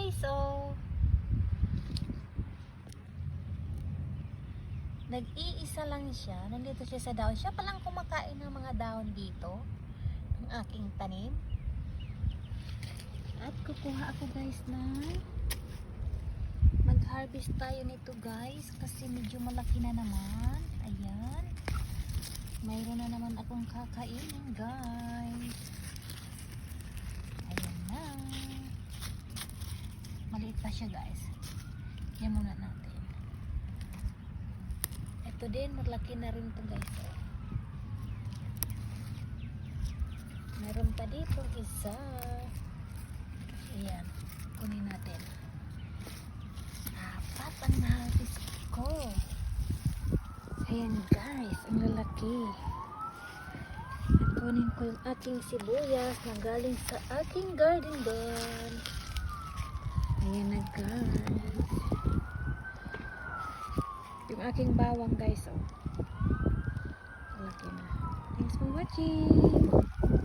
guys, oh. Nag-iisa lang siya. Nandito siya sa dahon. Siya palang kumakain ng mga dahon dito. Ng aking tanim. At kukuha ako guys na mag-harvest tayo nito guys. Kasi medyo malaki na naman. Ayan. Mayroon na naman akong kakainin guys. Ayan na. Maliit pa siya guys. Yan muna natin. Ito din, malaki na rin to guys. Meron pa dito isa. Ayan, kunin natin. Apat ang na-harvest ko. Ayan guys, ang lalaki. At kunin ko yung ating sibuyas na galing sa aking garden din. Ayan na guys. Yung aking bawang guys, oh. Malaki na. Thanks for watching.